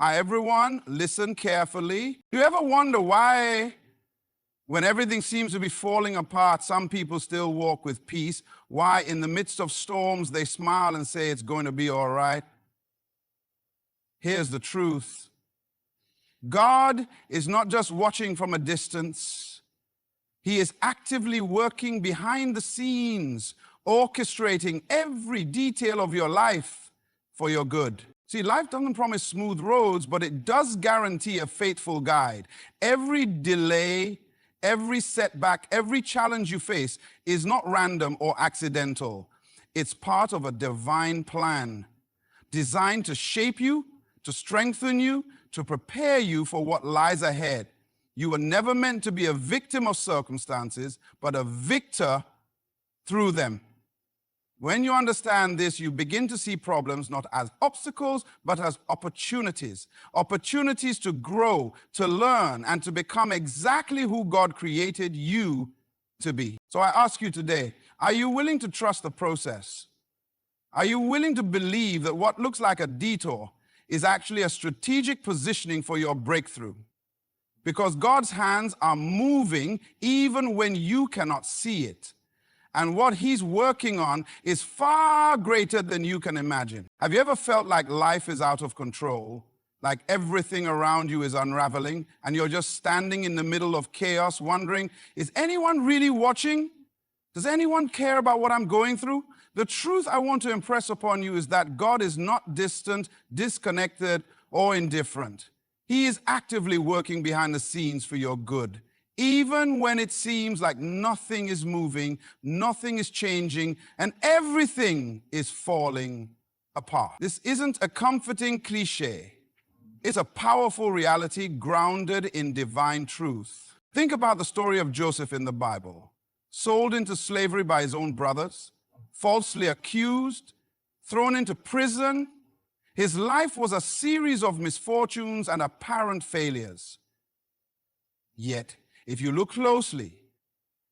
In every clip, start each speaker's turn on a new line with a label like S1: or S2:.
S1: Hi, everyone. Listen carefully. Do you ever wonder why, when everything seems to be falling apart, some people still walk with peace? Why, in the midst of storms, they smile and say it's going to be all right? Here's the truth. God is not just watching from a distance. He is actively working behind the scenes, orchestrating every detail of your life for your good. See, life doesn't promise smooth roads, but it does guarantee a faithful guide. Every delay, every setback, every challenge you face is not random or accidental. It's part of a divine plan designed to shape you, to strengthen you, to prepare you for what lies ahead. You were never meant to be a victim of circumstances, but a victor through them. When you understand this, you begin to see problems not as obstacles, but as opportunities. Opportunities to grow, to learn, and to become exactly who God created you to be. So I ask you today, are you willing to trust the process? Are you willing to believe that what looks like a detour is actually a strategic positioning for your breakthrough? Because God's hands are moving even when you cannot see it. And what he's working on is far greater than you can imagine. Have you ever felt like life is out of control? Like everything around you is unraveling and you're just standing in the middle of chaos wondering, is anyone really watching? Does anyone care about what I'm going through? The truth I want to impress upon you is that God is not distant, disconnected, or indifferent. He is actively working behind the scenes for your good. Even when it seems like nothing is moving, nothing is changing, and everything is falling apart. This isn't a comforting cliche. It's a powerful reality grounded in divine truth. Think about the story of Joseph in the Bible. Sold into slavery by his own brothers, falsely accused, thrown into prison. His life was a series of misfortunes and apparent failures. Yet, if you look closely,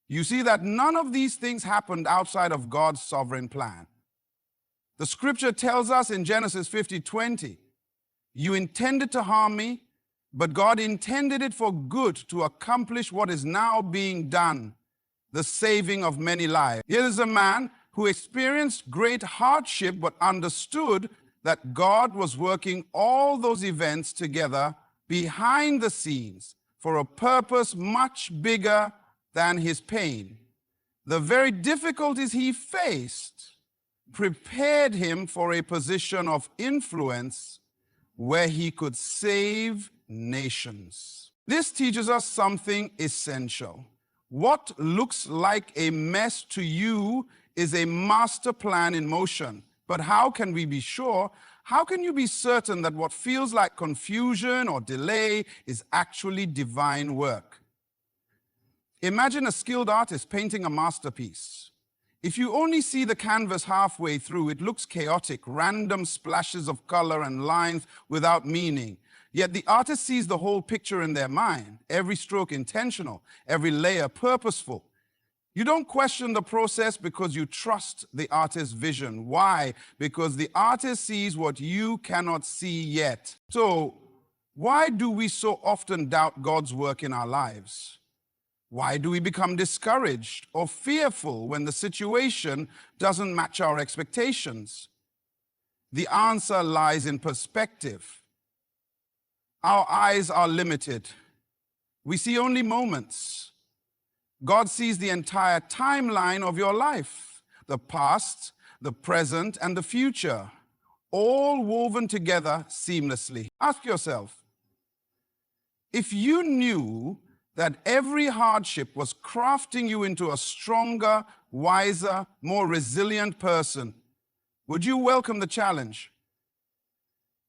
S1: you see that none of these things happened outside of God's sovereign plan. The scripture tells us in Genesis 50:20, you intended to harm me, but God intended it for good to accomplish what is now being done, the saving of many lives. Here is a man who experienced great hardship but understood that God was working all those events together behind the scenes for a purpose much bigger than his pain. The very difficulties he faced prepared him for a position of influence where he could save nations. This teaches us something essential. What looks like a mess to you is a master plan in motion. But how can we be sure? How can you be certain that what feels like confusion or delay is actually divine work? Imagine a skilled artist painting a masterpiece. If you only see the canvas halfway through, it looks chaotic, random splashes of color and lines without meaning. Yet the artist sees the whole picture in their mind, every stroke intentional, every layer purposeful. You don't question the process because you trust the artist's vision. Why? Because the artist sees what you cannot see yet. So, why do we so often doubt God's work in our lives? Why do we become discouraged or fearful when the situation doesn't match our expectations? The answer lies in perspective. Our eyes are limited. We see only moments. God sees the entire timeline of your life, the past, the present, and the future, all woven together seamlessly. Ask yourself, if you knew that every hardship was crafting you into a stronger, wiser, more resilient person, would you welcome the challenge?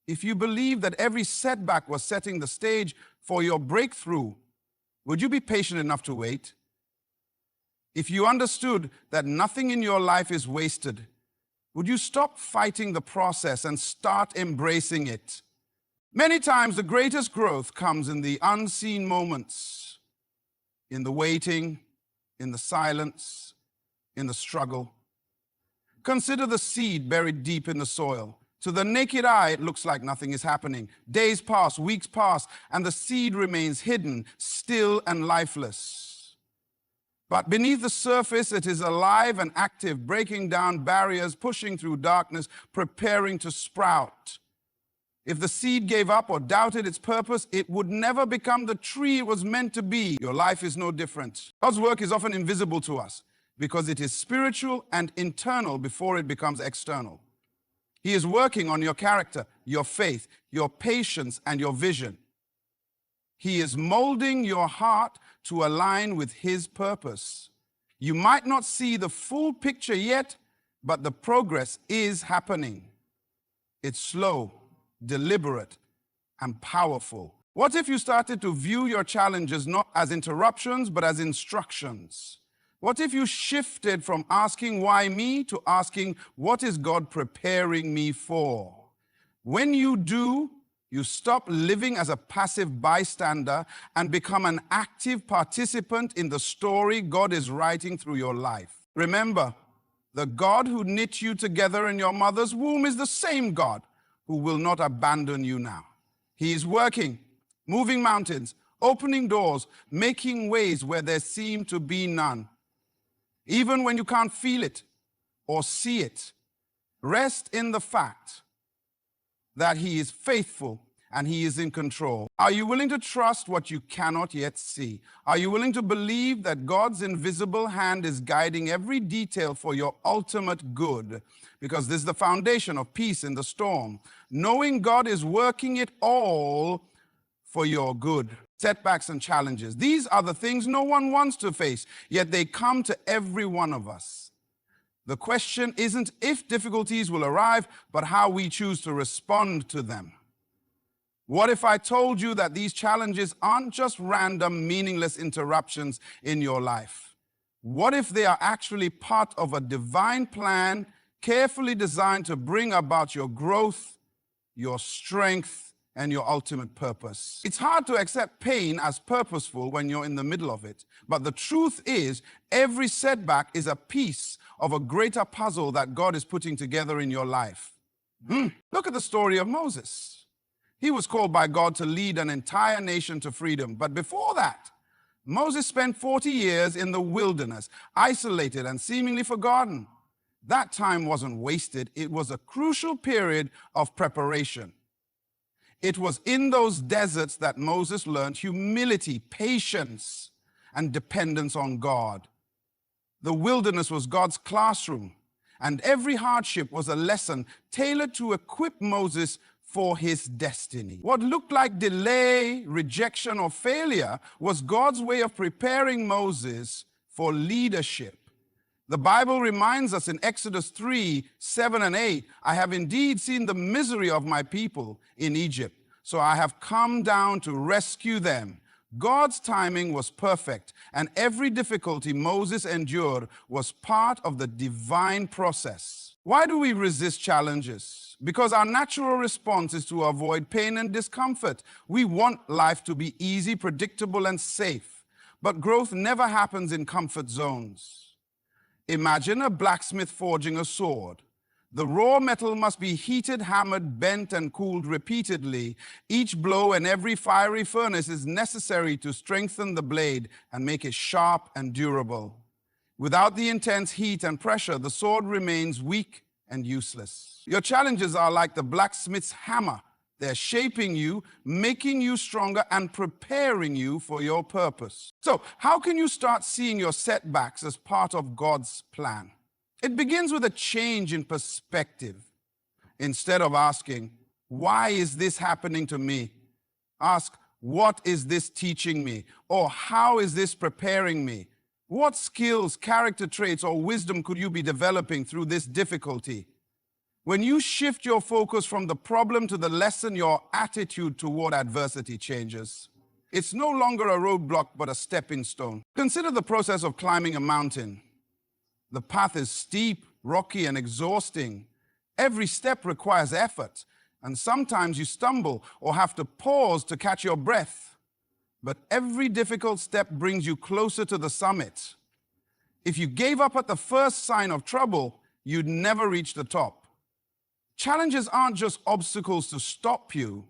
S1: If you believed that every setback was setting the stage for your breakthrough, would you be patient enough to wait? If you understood that nothing in your life is wasted, would you stop fighting the process and start embracing it? Many times the greatest growth comes in the unseen moments, in the waiting, in the silence, in the struggle. Consider the seed buried deep in the soil. To the naked eye, it looks like nothing is happening. Days pass, weeks pass, and the seed remains hidden, still and lifeless. But beneath the surface, it is alive and active, breaking down barriers, pushing through darkness, preparing to sprout. If the seed gave up or doubted its purpose, it would never become the tree it was meant to be. Your life is no different. God's work is often invisible to us because it is spiritual and internal before it becomes external. He is working on your character, your faith, your patience, and your vision. He is molding your heart to align with His purpose. You might not see the full picture yet, but the progress is happening. It's slow, deliberate, and powerful. What if you started to view your challenges not as interruptions, but as instructions? What if you shifted from asking, why me, to asking, what is God preparing me for? When you do, you stop living as a passive bystander and become an active participant in the story God is writing through your life. Remember, the God who knit you together in your mother's womb is the same God who will not abandon you now. He is working, moving mountains, opening doors, making ways where there seem to be none. Even when you can't feel it or see it, rest in the fact that He is faithful and He is in control. Are you willing to trust what you cannot yet see? Are you willing to believe that God's invisible hand is guiding every detail for your ultimate good? Because this is the foundation of peace in the storm. Knowing God is working it all for your good. Setbacks and challenges. These are the things no one wants to face, yet they come to every one of us. The question isn't if difficulties will arrive, but how we choose to respond to them. What if I told you that these challenges aren't just random, meaningless interruptions in your life? What if they are actually part of a divine plan, carefully designed to bring about your growth, your strength, and your ultimate purpose? It's hard to accept pain as purposeful when you're in the middle of it. But the truth is, every setback is a piece of a greater puzzle that God is putting together in your life. Look at the story of Moses. He was called by God to lead an entire nation to freedom. But before that, Moses spent 40 years in the wilderness, isolated and seemingly forgotten. That time wasn't wasted. It was a crucial period of preparation. It was in those deserts that Moses learned humility, patience, and dependence on God. The wilderness was God's classroom, and every hardship was a lesson tailored to equip Moses for his destiny. What looked like delay, rejection, or failure was God's way of preparing Moses for leadership. The Bible reminds us in Exodus 3, 7 and 8, I have indeed seen the misery of my people in Egypt, so I have come down to rescue them. God's timing was perfect, and every difficulty Moses endured was part of the divine process. Why do we resist challenges? Because our natural response is to avoid pain and discomfort. We want life to be easy, predictable, and safe. But growth never happens in comfort zones. Imagine a blacksmith forging a sword. The raw metal must be heated, hammered, bent, and cooled repeatedly. Each blow and every fiery furnace is necessary to strengthen the blade and make it sharp and durable. Without the intense heat and pressure, the sword remains weak and useless. Your challenges are like the blacksmith's hammer. They're shaping you, making you stronger, and preparing you for your purpose. So, how can you start seeing your setbacks as part of God's plan? It begins with a change in perspective. Instead of asking, why is this happening to me? Ask, what is this teaching me? Or how is this preparing me? What skills, character traits, or wisdom could you be developing through this difficulty? When you shift your focus from the problem to the lesson, your attitude toward adversity changes. It's no longer a roadblock, but a stepping stone. Consider the process of climbing a mountain. The path is steep, rocky, and exhausting. Every step requires effort, and sometimes you stumble or have to pause to catch your breath. But every difficult step brings you closer to the summit. If you gave up at the first sign of trouble, you'd never reach the top. Challenges aren't just obstacles to stop you.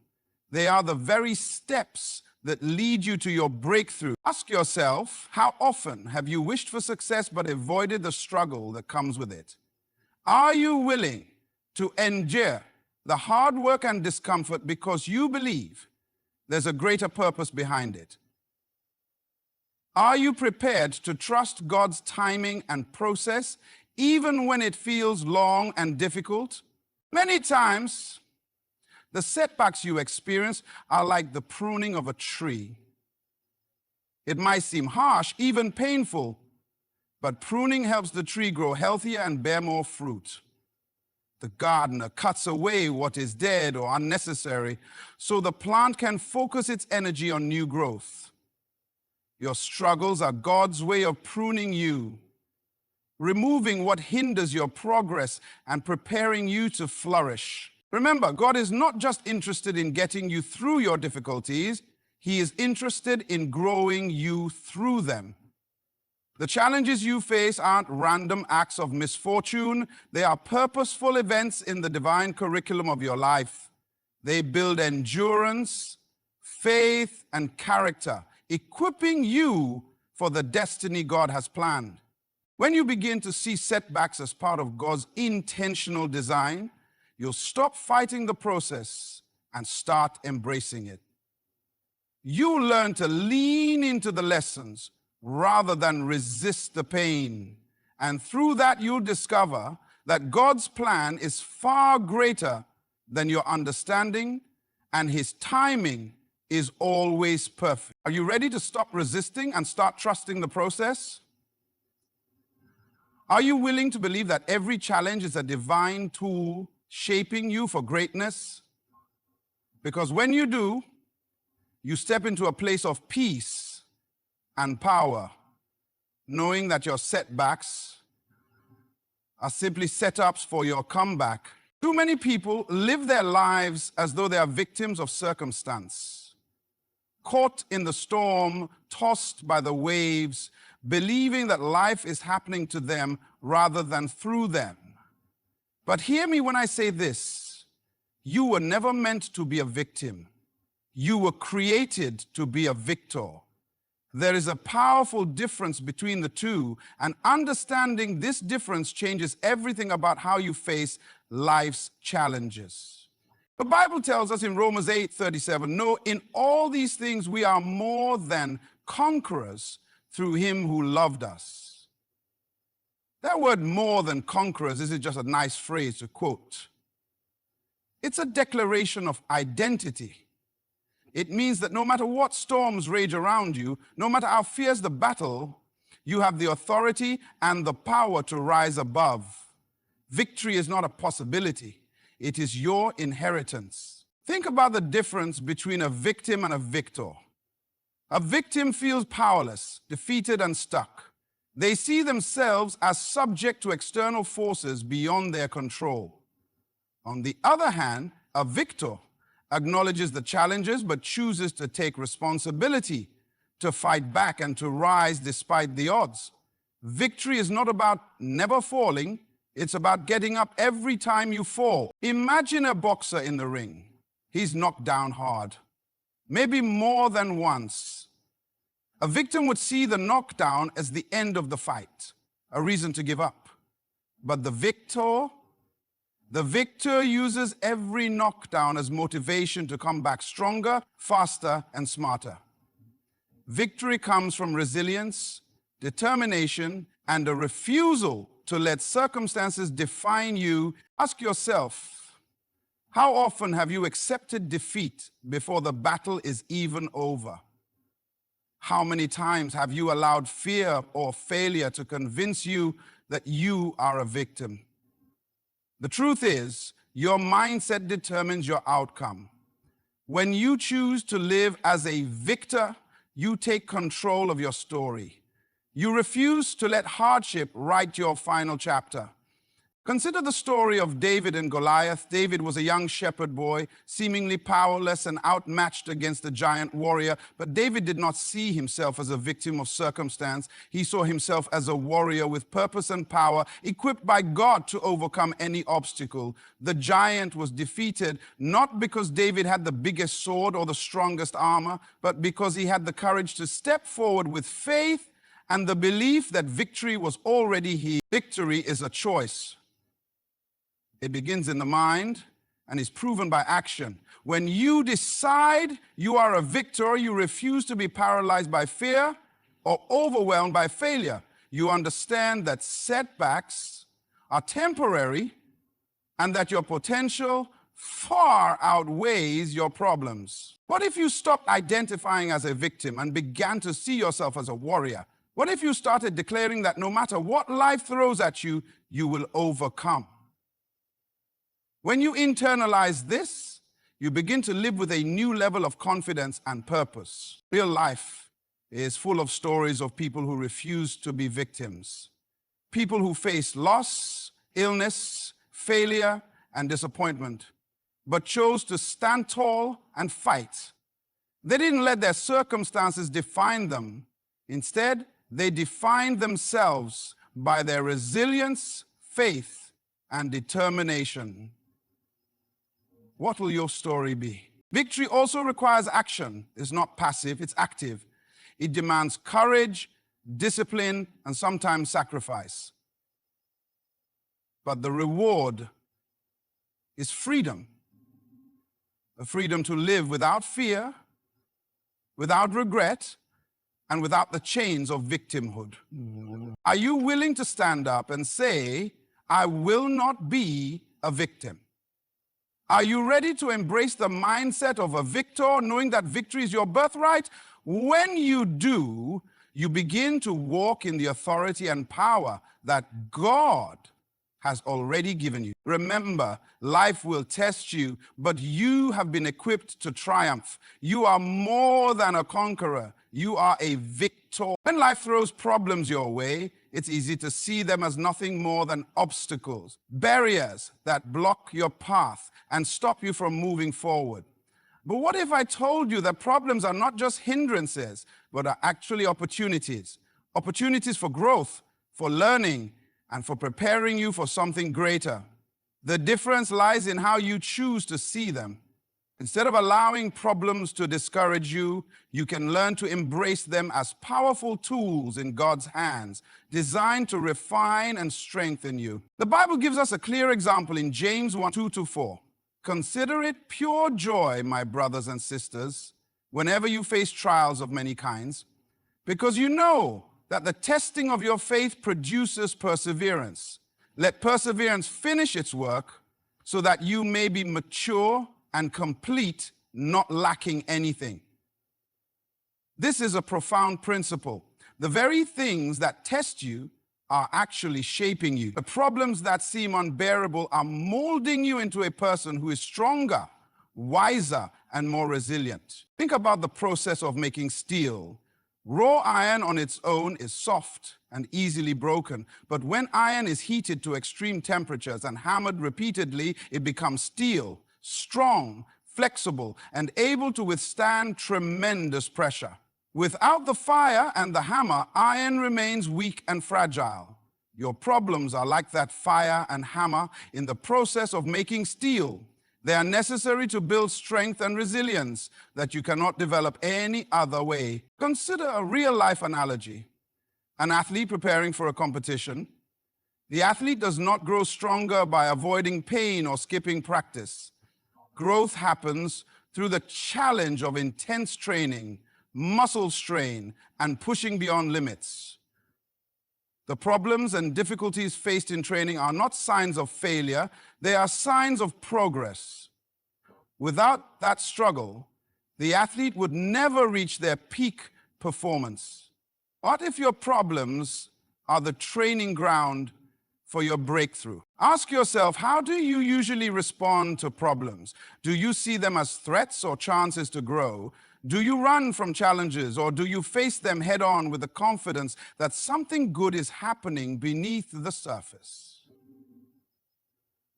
S1: They are the very steps that lead you to your breakthrough. Ask yourself, how often have you wished for success but avoided the struggle that comes with it? Are you willing to endure the hard work and discomfort because you believe there's a greater purpose behind it? Are you prepared to trust God's timing and process even when it feels long and difficult? Many times, the setbacks you experience are like the pruning of a tree. It might seem harsh, even painful, but pruning helps the tree grow healthier and bear more fruit. The gardener cuts away what is dead or unnecessary so the plant can focus its energy on new growth. Your struggles are God's way of pruning you, removing what hinders your progress and preparing you to flourish. Remember, God is not just interested in getting you through your difficulties, He is interested in growing you through them. The challenges you face aren't random acts of misfortune. They are purposeful events in the divine curriculum of your life. They build endurance, faith, and character, equipping you for the destiny God has planned. When you begin to see setbacks as part of God's intentional design, you'll stop fighting the process and start embracing it. You'll learn to lean into the lessons rather than resist the pain. And through that, you'll discover that God's plan is far greater than your understanding, and His timing is always perfect. Are you ready to stop resisting and start trusting the process? Are you willing to believe that every challenge is a divine tool shaping you for greatness? Because when you do, you step into a place of peace and power, knowing that your setbacks are simply setups for your comeback. Too many people live their lives as though they are victims of circumstance, caught in the storm, tossed by the waves, believing that life is happening to them rather than through them. But hear me when I say this: you were never meant to be a victim. You were created to be a victor. There is a powerful difference between the two, and understanding this difference changes everything about how you face life's challenges. The Bible tells us in Romans 8:37, no, in all these things we are more than conquerors through Him who loved us. That word "more than conquerors" isn't just a nice phrase to quote. It's a declaration of identity. It means that no matter what storms rage around you, no matter how fierce the battle, you have the authority and the power to rise above. Victory is not a possibility. It is your inheritance. Think about the difference between a victim and a victor. A victim feels powerless, defeated, and stuck. They see themselves as subject to external forces beyond their control. On the other hand, a victor acknowledges the challenges but chooses to take responsibility, to fight back, and to rise despite the odds. Victory is not about never falling. It's about getting up every time you fall. Imagine a boxer in the ring. He's knocked down hard, maybe more than once. A victim would see the knockdown as the end of the fight, a reason to give up. But the victor uses every knockdown as motivation to come back stronger, faster, and smarter. Victory comes from resilience, determination, and a refusal to let circumstances define you. Ask yourself, how often have you accepted defeat before the battle is even over? How many times have you allowed fear or failure to convince you that you are a victim? The truth is, your mindset determines your outcome. When you choose to live as a victor, you take control of your story. You refuse to let hardship write your final chapter. Consider the story of David and Goliath. David was a young shepherd boy, seemingly powerless and outmatched against a giant warrior. But David did not see himself as a victim of circumstance. He saw himself as a warrior with purpose and power, equipped by God to overcome any obstacle. The giant was defeated not because David had the biggest sword or the strongest armor, but because he had the courage to step forward with faith and the belief that victory was already his. Victory is a choice. It begins in the mind and is proven by action. When you decide you are a victor, you refuse to be paralyzed by fear or overwhelmed by failure. You understand that setbacks are temporary and that your potential far outweighs your problems. What if you stopped identifying as a victim and began to see yourself as a warrior? What if you started declaring that no matter what life throws at you, you will overcome? When you internalize this, you begin to live with a new level of confidence and purpose. Real life is full of stories of people who refuse to be victims. People who face loss, illness, failure, and disappointment, but chose to stand tall and fight. They didn't let their circumstances define them. Instead, they defined themselves by their resilience, faith, and determination. What will your story be? Victory also requires action. It's not passive, it's active. It demands courage, discipline, and sometimes sacrifice. But the reward is freedom. A freedom to live without fear, without regret, and without the chains of victimhood. Are you willing to stand up and say, I will not be a victim? Are you ready to embrace the mindset of a victor, knowing that victory is your birthright? When you do, you begin to walk in the authority and power that God has already given you. Remember, life will test you, but you have been equipped to triumph. You are more than a conqueror. You are a victor. When life throws problems your way, it's easy to see them as nothing more than obstacles, barriers that block your path and stop you from moving forward. But what if I told you that problems are not just hindrances, but are actually opportunities? Opportunities for growth, for learning, and for preparing you for something greater. The difference lies in how you choose to see them. Instead of allowing problems to discourage you, you can learn to embrace them as powerful tools in God's hands, designed to refine and strengthen you. The Bible gives us a clear example in James 1:2-4. Consider it pure joy, my brothers and sisters, whenever you face trials of many kinds, because you know that the testing of your faith produces perseverance. Let perseverance finish its work so that you may be mature and complete, not lacking anything. This is a profound principle. The very things that test you are actually shaping you. The problems that seem unbearable are molding you into a person who is stronger, wiser, and more resilient. Think about the process of making steel. Raw iron on its own is soft and easily broken, but when iron is heated to extreme temperatures and hammered repeatedly, it becomes steel, strong, flexible, and able to withstand tremendous pressure. Without the fire and the hammer, iron remains weak and fragile. Your problems are like that fire and hammer in the process of making steel. They are necessary to build strength and resilience that you cannot develop any other way. Consider a real-life analogy. An athlete preparing for a competition. The athlete does not grow stronger by avoiding pain or skipping practice. Growth happens through the challenge of intense training, muscle strain, and pushing beyond limits. The problems and difficulties faced in training are not signs of failure, they are signs of progress. Without that struggle, the athlete would never reach their peak performance. What if your problems are the training ground for your breakthrough? Ask yourself, how do you usually respond to problems? Do you see them as threats or chances to grow? Do you run from challenges, or do you face them head on with the confidence that something good is happening beneath the surface?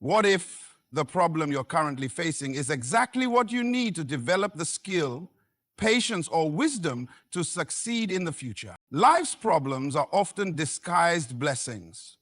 S1: What if the problem you're currently facing is exactly what you need to develop the skill, patience, or wisdom to succeed in the future? Life's problems are often disguised blessings.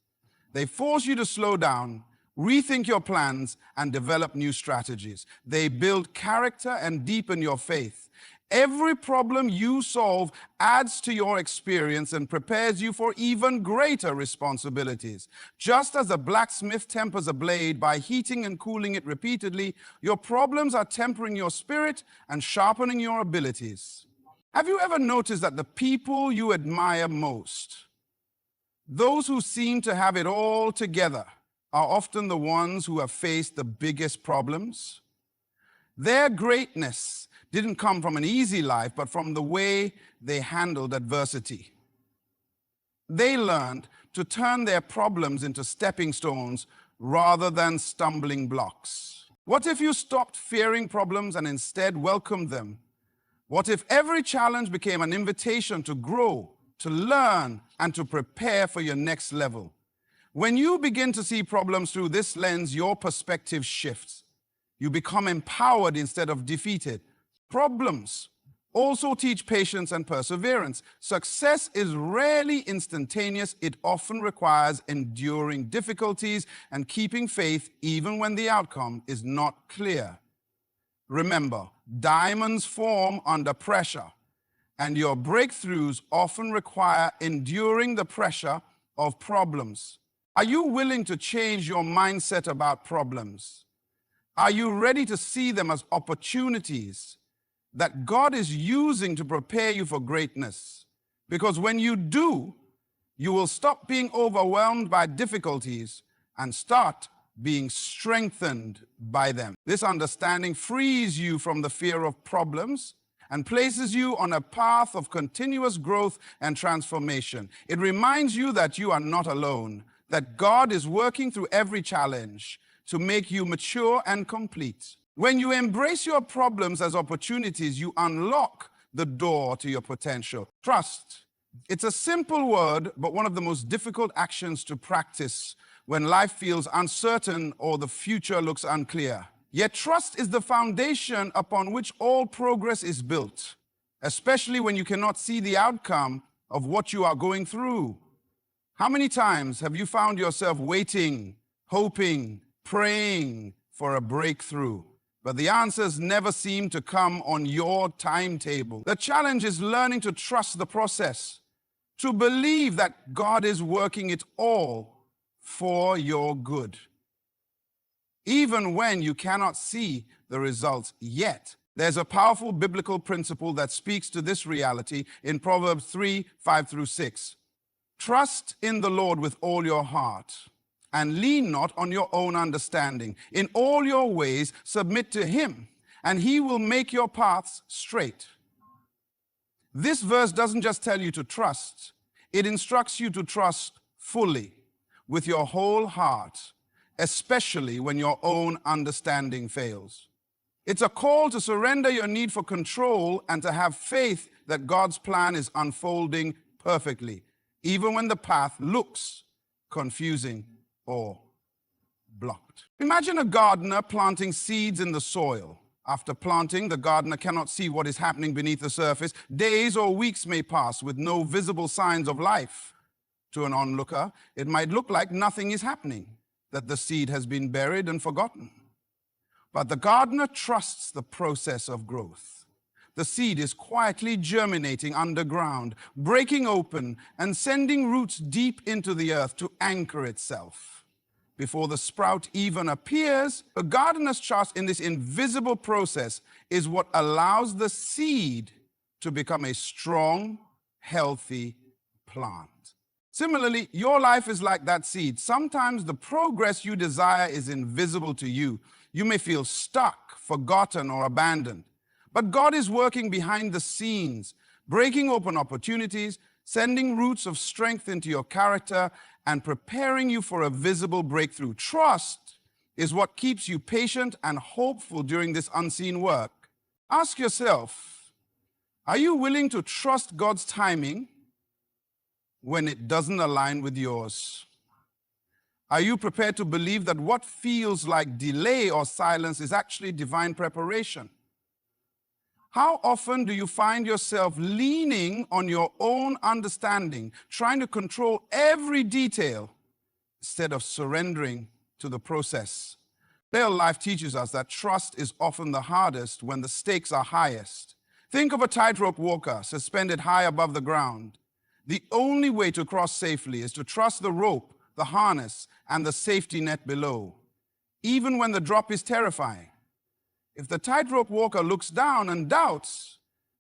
S1: They force you to slow down, rethink your plans, and develop new strategies. They build character and deepen your faith. Every problem you solve adds to your experience and prepares you for even greater responsibilities. Just as a blacksmith tempers a blade by heating and cooling it repeatedly, your problems are tempering your spirit and sharpening your abilities. Have you ever noticed that the people you admire most, those who seem to have it all together, are often the ones who have faced the biggest problems? Their greatness didn't come from an easy life, but from the way they handled adversity. They learned to turn their problems into stepping stones rather than stumbling blocks. What if you stopped fearing problems and instead welcomed them? What if every challenge became an invitation to grow, to learn, and to prepare for your next level? When you begin to see problems through this lens, your perspective shifts. You become empowered instead of defeated. Problems also teach patience and perseverance. Success is rarely instantaneous. It often requires enduring difficulties and keeping faith even when the outcome is not clear. Remember, diamonds form under pressure, and your breakthroughs often require enduring the pressure of problems. Are you willing to change your mindset about problems? Are you ready to see them as opportunities that God is using to prepare you for greatness? Because when you do, you will stop being overwhelmed by difficulties and start being strengthened by them. This understanding frees you from the fear of problems and places you on a path of continuous growth and transformation. It reminds you that you are not alone, that God is working through every challenge to make you mature and complete. When you embrace your problems as opportunities, you unlock the door to your potential. Trust. It's a simple word, but one of the most difficult actions to practice when life feels uncertain or the future looks unclear. Yet trust is the foundation upon which all progress is built, especially when you cannot see the outcome of what you are going through. How many times have you found yourself waiting, hoping, praying for a breakthrough, but the answers never seem to come on your timetable? The challenge is learning to trust the process, to believe that God is working it all for your good. Even when you cannot see the results yet. There's a powerful biblical principle that speaks to this reality in Proverbs 3:5-6. Trust in the Lord with all your heart, and lean not on your own understanding. In all your ways submit to him, and he will make your paths straight. This verse doesn't just tell you to trust, it instructs you to trust fully, with your whole heart, especially when your own understanding fails. It's a call to surrender your need for control and to have faith that God's plan is unfolding perfectly, even when the path looks confusing or blocked. Imagine a gardener planting seeds in the soil. After planting, the gardener cannot see what is happening beneath the surface. Days or weeks may pass with no visible signs of life. To an onlooker, it might look like nothing is happening, that the seed has been buried and forgotten. But the gardener trusts the process of growth. The seed is quietly germinating underground, breaking open and sending roots deep into the earth to anchor itself. Before the sprout even appears, the gardener's trust in this invisible process is what allows the seed to become a strong, healthy plant. Similarly, your life is like that seed. Sometimes the progress you desire is invisible to you. You may feel stuck, forgotten, or abandoned. But God is working behind the scenes, breaking open opportunities, sending roots of strength into your character, and preparing you for a visible breakthrough. Trust is what keeps you patient and hopeful during this unseen work. Ask yourself, are you willing to trust God's timing when it doesn't align with yours? Are you prepared to believe that what feels like delay or silence is actually divine preparation? How often do you find yourself leaning on your own understanding, trying to control every detail instead of surrendering to the process? Real life teaches us that trust is often the hardest when the stakes are highest. Think of a tightrope walker suspended high above the ground. The only way to cross safely is to trust the rope, the harness, and the safety net below, even when the drop is terrifying. If the tightrope walker looks down and doubts,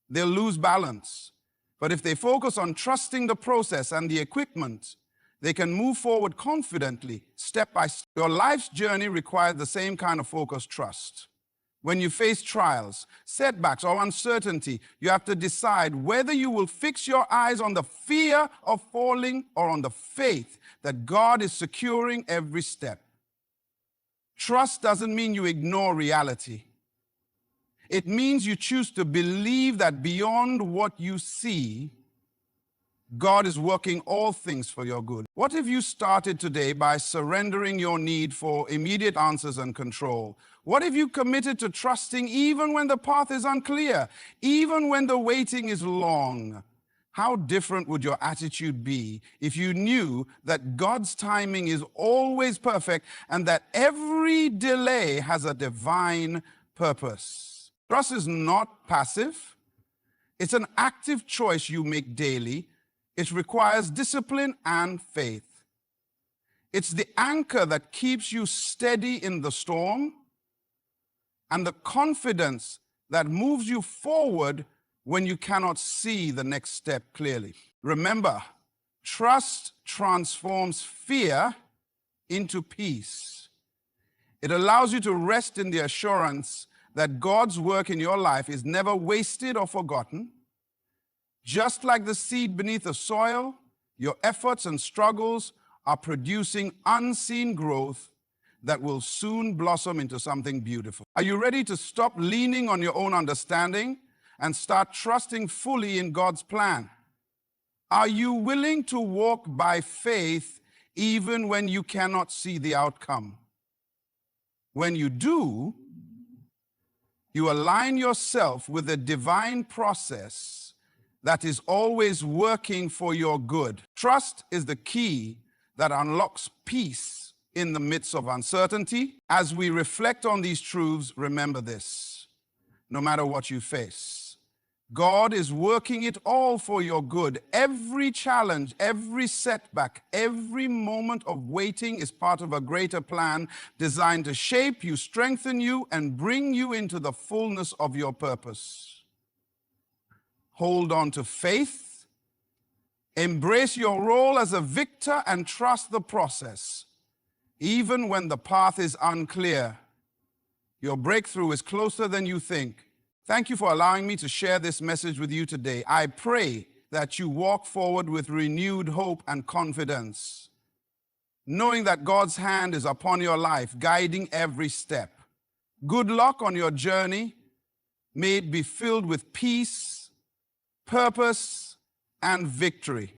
S1: they'll lose balance. But if they focus on trusting the process and the equipment, they can move forward confidently, step by step. Your life's journey requires the same kind of focused trust. When you face trials, setbacks, or uncertainty, you have to decide whether you will fix your eyes on the fear of falling or on the faith that God is securing every step. Trust doesn't mean you ignore reality. It means you choose to believe that beyond what you see, God is working all things for your good. What if you started today by surrendering your need for immediate answers and control? What if you committed to trusting even when the path is unclear, even when the waiting is long? How different would your attitude be if you knew that God's timing is always perfect and that every delay has a divine purpose? Trust is not passive. It's an active choice you make daily. It requires discipline and faith. It's the anchor that keeps you steady in the storm and the confidence that moves you forward when you cannot see the next step clearly. Remember, trust transforms fear into peace. It allows you to rest in the assurance that God's work in your life is never wasted or forgotten. Just like the seed beneath the soil, your efforts and struggles are producing unseen growth that will soon blossom into something beautiful. Are you ready to stop leaning on your own understanding and start trusting fully in God's plan? Are you willing to walk by faith even when you cannot see the outcome? When you do, you align yourself with the divine process that is always working for your good. Trust is the key that unlocks peace in the midst of uncertainty. As we reflect on these truths, remember this: no matter what you face, God is working it all for your good. Every challenge, every setback, every moment of waiting is part of a greater plan designed to shape you, strengthen you, and bring you into the fullness of your purpose. Hold on to faith, embrace your role as a victor, and trust the process. Even when the path is unclear, your breakthrough is closer than you think. Thank you for allowing me to share this message with you today. I pray that you walk forward with renewed hope and confidence, knowing that God's hand is upon your life, guiding every step. Good luck on your journey. May it be filled with peace, purpose, and victory.